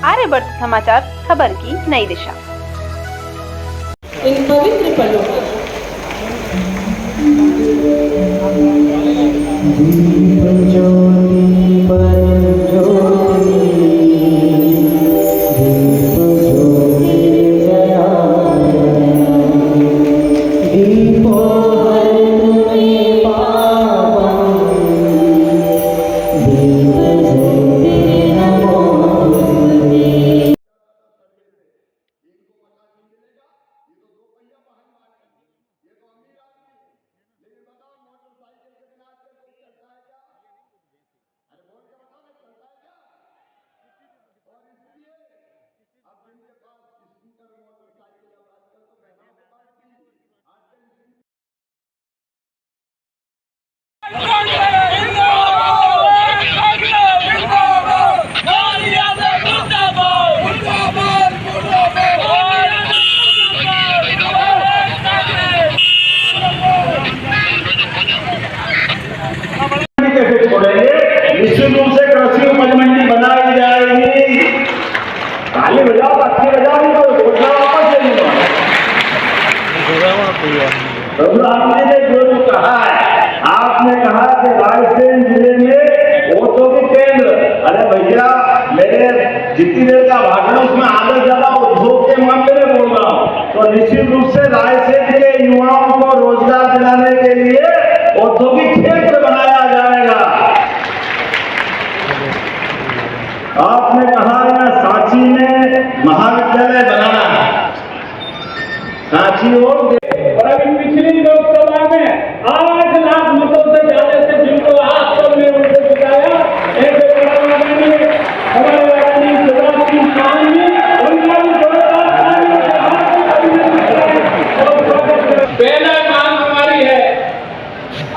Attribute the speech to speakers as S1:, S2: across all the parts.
S1: आर्यवर्त समाचार, खबर की नई दिशा।
S2: इन पवित्र पलों में
S3: निश्चित रूप से कृषि उपज मंडी बनाई जाएगी। ताली बजाओ, पत्थर बजाओ, घोषणा वापस ले लो। आपने जो कहा है, आपने कहा कि रायसेन जिले में औद्योगिक केंद्र, अरे भैया मेरे जितनी देर का भाषण उसमें आगे ज्यादा उद्योग के मामले में बोल रहा हूँ। तो निश्चित रूप से रायसेन के युवाओं को रोजगार दिलाने के लिए औद्योगिक क्षेत्र बनाया जाएगा। आपने कहा है सांची में महाविद्यालय बनाना है, सांची और
S4: अभी पिछली लोकसभा में 8 लाख मतों से ज्यादा से जिनको आज तक ने उनको जिताया, ऐसे हमारे राजनीति शिवराज सिंह चौहान जी, उनका भी पहला मांग हमारी है,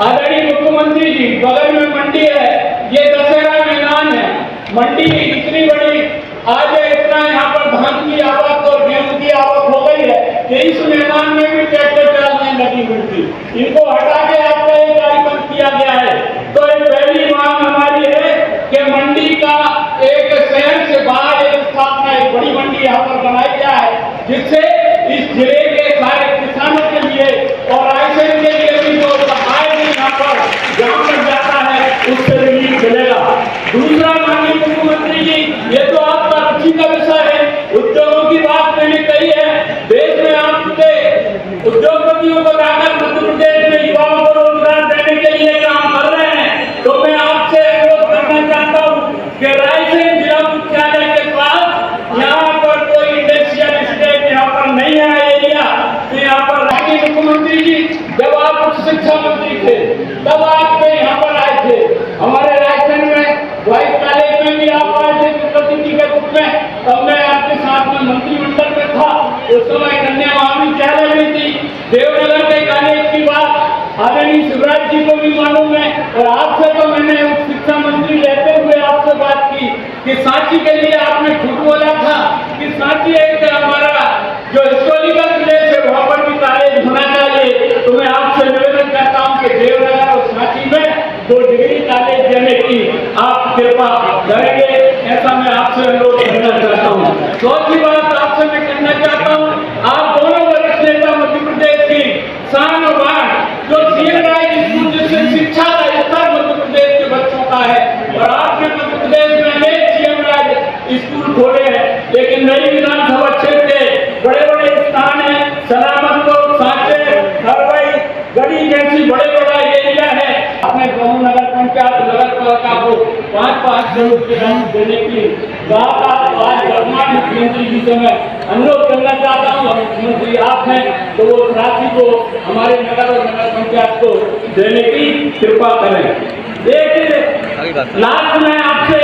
S4: आदरणीय मुख्यमंत्री जी, बगल में मंडी है, ये दशहरा मैदान है, मंडी इतनी बड़ी आज इतना यहाँ पर धान की आवक और गेहूं की आवक हो गई है कि इस मैदान में भी ट्रैक्टर चलाने लगी मिलती, इनको हटा के आपका एक कार्यक्रम किया गया है। तो एक पहली मांग हमारी है कि मंडी का एक शहर से बाहर एक स्थापना, एक बड़ी मंडी यहाँ पर बनाई जाए, जिससे इस जिले के सारे किसानों के लिए और रायसेन के लिए भी जो आय यहाँ पर जहाँ पर जाता है उससे रिलीफ मिलेगा। दूसरा माननीय मुख्यमंत्री जी, ये तो आपका रुचि का विषय है, उद्योगों की बात मैंने कही है, देश में आपके उद्योगपतियों को लाकर मध्य प्रदेश में युवाओं को रोजगार देने के लिए काम कर रहे हैं। तो मैं आपसे अनुरोध करना चाहता हूँ कि रायसेन जिला मुख्यालय के पास यहाँ पर कोई इंडस्ट्रियल स्टेट यहाँ पर नहीं है एरिया, तो यहाँ पर माननीय मुख्यमंत्री जी जब आप उच्च शिक्षा मंत्री थे तब आप यहाँ पर आए थे, हमारे रायसेन में वाइस कॉलेज में भी आप आए थे प्रतिनिधि के रूप में, तब मैं आपके साथ में मंत्रिमंडल में था, उस समय कन्या महाविद्यालय में थी, देवनगर के कॉलेज की बात आदरणीय शिवराज जी को भी मालूम है, और आपसे तो मैंने शिक्षा मंत्री रहते हुए आपसे बात की कि सांची के लिए आपने खुद बोला था कि सांची एक हमारा जो हिस्टोरिकल प्लेस है वहां पर भी कॉलेज होना चाहिए। तो मैं आपसे निवेदन करता हूँ कि देवनगर और सांची में 2 डिग्री कॉलेज देने की आप कृपा करेंगे, ऐसा मैं आपसे अनुरोध करना चाहता हूँ। चौथी बात आपसे मैं कहना चाहता हूँ, आप दोनों वरिष्ठ नेता मध्य प्रदेश की शान और बात जो सीएम राय स्कूल जिससे शिक्षा का स्तर मध्य प्रदेश के बच्चों का है, और आपने मध्य प्रदेश में अनेक सीएम राय स्कूल खोले हैं, लेकिन नई विधानसभा क्षेत्र के बड़े बड़े स्थान है, सलामतपुर, सांचे, हरवई, गढ़ी जैसी बड़े बड़ा एरिया है, अपने दोनों नगर पंचायत नगर पालिका को 5-5 करोड़ की राशि देने की बात आज वर्तमान मुख्यमंत्री जी से मैं अनुरोध करना चाहता हूँ। मुख्यमंत्री आप हैं तो वो राशि को हमारे नगर और नगर पंचायत को देने की कृपा करें। एक लास्ट में आपसे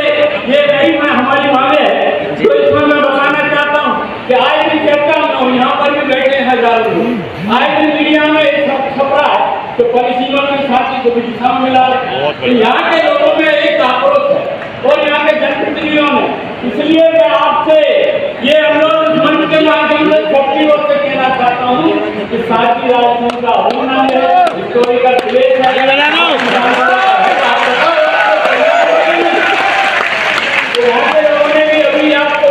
S4: ये नहीं मैं हमारी मांगे है जो इसमें मैं बताना चाहता हूँ कि आज भी कहता हूँ, यहाँ पर भी बैठे हैं हजारों लोग, आज भी मीडिया में एक खबरा है तो परिसीमा में साथी को भी दिशा मिला है, तो यहाँ के लोगों में एक आक्रोश है और यहाँ के जनप्रतिनिधियों ने, इसलिए मैं आपसे ये अनुरोध मंच के माध्यम से छोटी ओर से कहना चाहता हूँ कि साथी राजनीति का होना है, हिस्टोरिकल प्लेस है, यहाँ के लोगों ने भी अभी आपको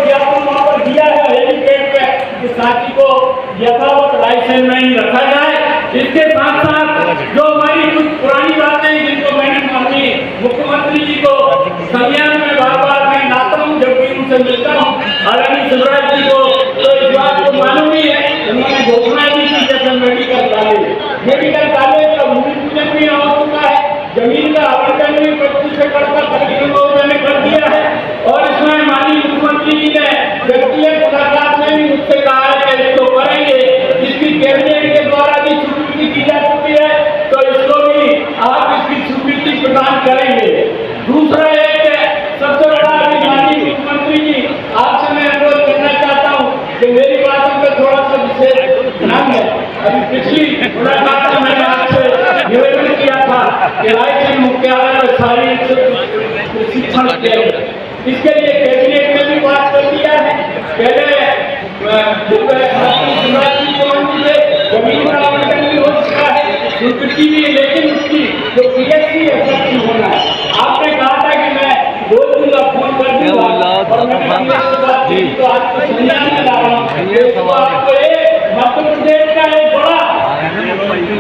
S4: जमीन का आवंटन भी 25 एकड़ का कलेक्टर महोदय ने कर दिया है। और इसमें माननीय मुख्यमंत्री जी ने व्यक्तिगत मुलाकात में भी मुझसे कहा है कि इसको करेंगे। इसकी कैबिनेट के द्वारा भी स्वीकृति की जा चुकी है, तो इसको भी आप इसकी स्वीकृति प्रदान करेंगे। दूसरा एक सबसे बड़ा माननीय मुख्यमंत्री जी, आपसे मैं अनुरोध करना चाहता हूँ कि मेरी बातों पर थोड़ा सा विशेष ध्यान है। अभी पिछली मुलाकात में मैंने आपसे निवेदन किया था कि रायसेन मुख्यालय में शारीरिक प्रशिक्षण किया जाए। इसके लिए कैबिनेट में भी बात कर दिया है। पहले जमीन का आवंटन भी हो चुका है, स्वीकृति भी, लेकिन उसकी जो पीएससी है होना है। आपने कहा था कि मैं बोल दूंगा, फोन कर दूंगा, और मैं तो आपको संज्ञान में ला रहा हूँ। आपको मध्य प्रदेश का एक बड़ा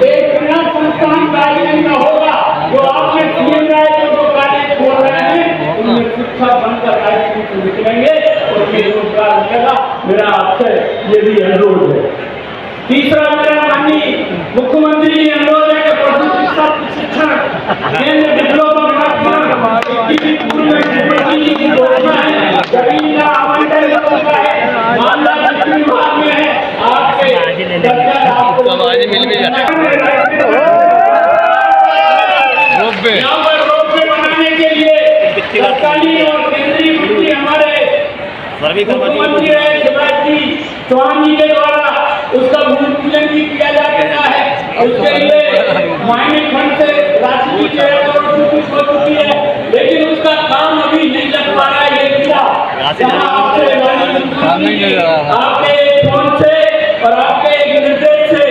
S4: एक नया संस्थान रायसेन का होगा, जो आपने सीएम राय जो कार्य बोल रहे हैं उनमें शिक्षा बनकर रायसेन को निकलेंगे और ये रोजगार मिलेगा। मेरा आपसे ये भी अनुरोध है। तीसरा मेरा माननीय मुख्यमंत्री जी अनुरोध है कि पशु शिक्षा प्रशिक्षण केंद्र डेवलपमेंट की घोषणा है। जमीन का आवंटन होता है, मामला कृषि विभाग में है। आपके यहाँ पर रोपवे बनाने के लिए सरकारी और केंद्रीय मंत्री हमारे मुख्यमंत्री है शिवराज जी चौहान जी के द्वारा उसका भूमि पूजन भी किया जा चुका है। उसके लिए माइनिंग फंड से राशि भी 6 करोड़ रुपये हो चुकी है, लेकिन उसका काम अभी नहीं लग पा रहा है। ये किया आपके फोन से और आपके एक निर्देश से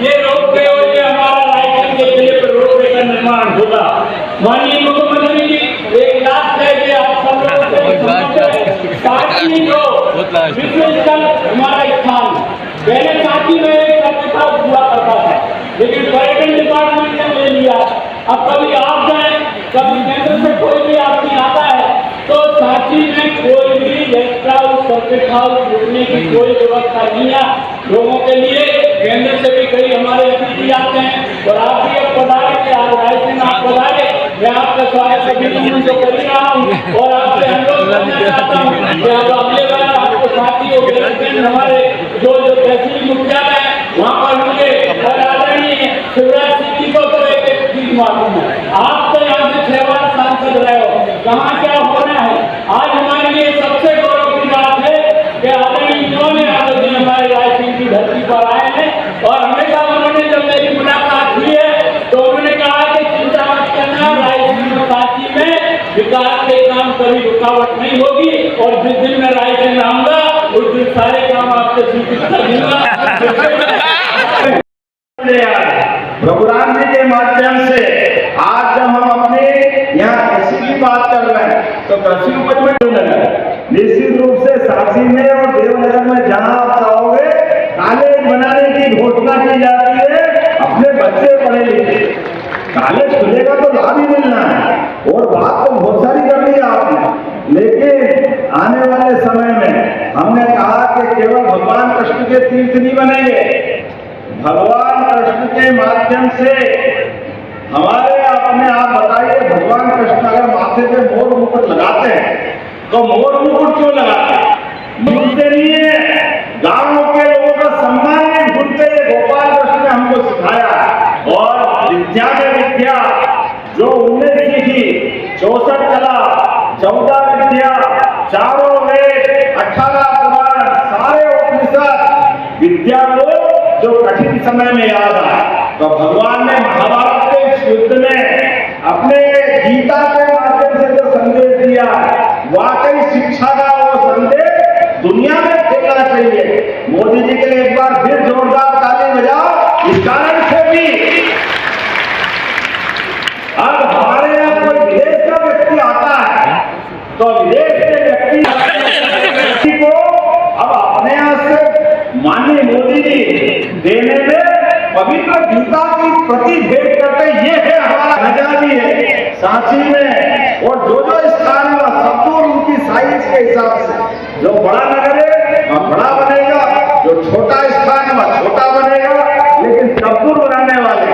S4: ये रोपवे और ये हमारा रायसेन के जिले पर रोपवे का निर्माण होगा। माननीय मुख्यमंत्री जी, एक लास्ट है कि आप सब लोगों से साथी जो विश्वस्थल हमारा स्थान पहले साथी में एक हुआ करता था, लेकिन पर्यटन डिपार्टमेंट ने ले लिया। अब कभी आप जाए, कभी केंद्र से कोई भी आदमी आता है तो साथी में कोई भी एक्स्ट्रा सर्किट हाउस जुड़ने की कोई व्यवस्था नहीं है लोगों के लिए। केंद्र से भी कई हमारे अतिथि आते हैं और आप भी अब पधारे कि आज रायसेन आप पधारे। मैं आपका स्वागत अभी जो कर रहा हूँ और आपसे अनुरोध करना चाहता हूँ कि आप अगले बार आपको साथी और हमारे जो तहसील मुख्यालय है वहाँ पर होंगे और आदरणीय शिवराज सिंह जी को तो एक चीज मालूम है। आप तो यहाँ से 6 बार सांसद रहे हो, कहाँ क्या होना है। आज हमारे लिए सबसे गौरव की बात है कि आदरणीय इन्होंने हमारे रायसेन की धरती पर आए हैं और हमेशा उन्होंने जब मेरी मुलाकात हुई है तो उन्होंने कहा कि चिंता मत करना, रायसेन साथी में विकास के काम कभी रुकावट नहीं होगी और जिस दिन मैं रायसेन आऊंगा उस दिन सारे काम आपसे स्वीकृत कर दूंगा।
S3: भगवान जी के माध्यम से आज जब हम अपने यहाँ कृषि की बात कर रहे हैं तो कृषि उपज में निश्चित रूप से सांची में और देवनगर में जहाँ आप चाहोगे कॉलेज बनाने की घोषणा की जाती है। अपने बच्चे पढ़े लिखे, कॉलेज खुलेगा तो लाभ ही मिलना है। और बात तो बहुत सारी कर ली आपने, लेकिन आने वाले समय में हमने कहा कि केवल भगवान कृष्ण के तीर्थ नहीं बनेंगे, भगवान कृष्ण के माध्यम से हमारे अपने आप बताइए, भगवान कृष्ण अगर माथे पे मोर मुकुट लगाते हैं तो मोर मुकुट क्यों लगाते हैं? भूलते नहीं है, गांव के लोगों का सम्मान नहीं भूलते। गोपाल कृष्ण ने हमको सिखाया और विद्या में विद्या जो उनने सीखी, 64 कला, 14 विद्या, 4 वेद, 18 पुराण, सारे उपनिषद विद्या को जो कठिन समय में याद आया तो भगवान ने महाभारत के इस युद्ध में अपने गीता के माध्यम से जो संदेश दिया, वाकई शिक्षा का वो संदेश दुनिया में फैलना चाहिए। मोदी जी के लिए एक बार फिर जोरदार ताली बजाओ। इस कारण से भी अब हमारे यहाँ कोई विदेश का व्यक्ति आता है तो विदेश के व्यक्ति को अब अपने यहाँ से माननीय मोदी जी देने में पवित्र गीता की प्रति भेंट करते, ये है हमारा आजादी है सांची में। और जो जो स्थान है वह सब तो उनकी साइज के हिसाब से, जो बड़ा नगर है वह बड़ा बनेगा, जो छोटा स्थान है वह छोटा बनेगा, लेकिन सब बनाने वाले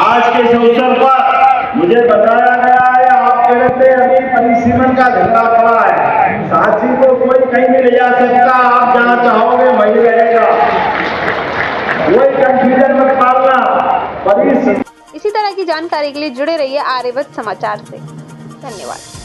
S3: आज के इस अवसर पर मुझे बता में वही रहेगा, वही कंफ्यूजन मत पालना। पर
S1: इसी तरह की जानकारी के लिए जुड़े रहिए आर्यव्रत समाचार से। धन्यवाद।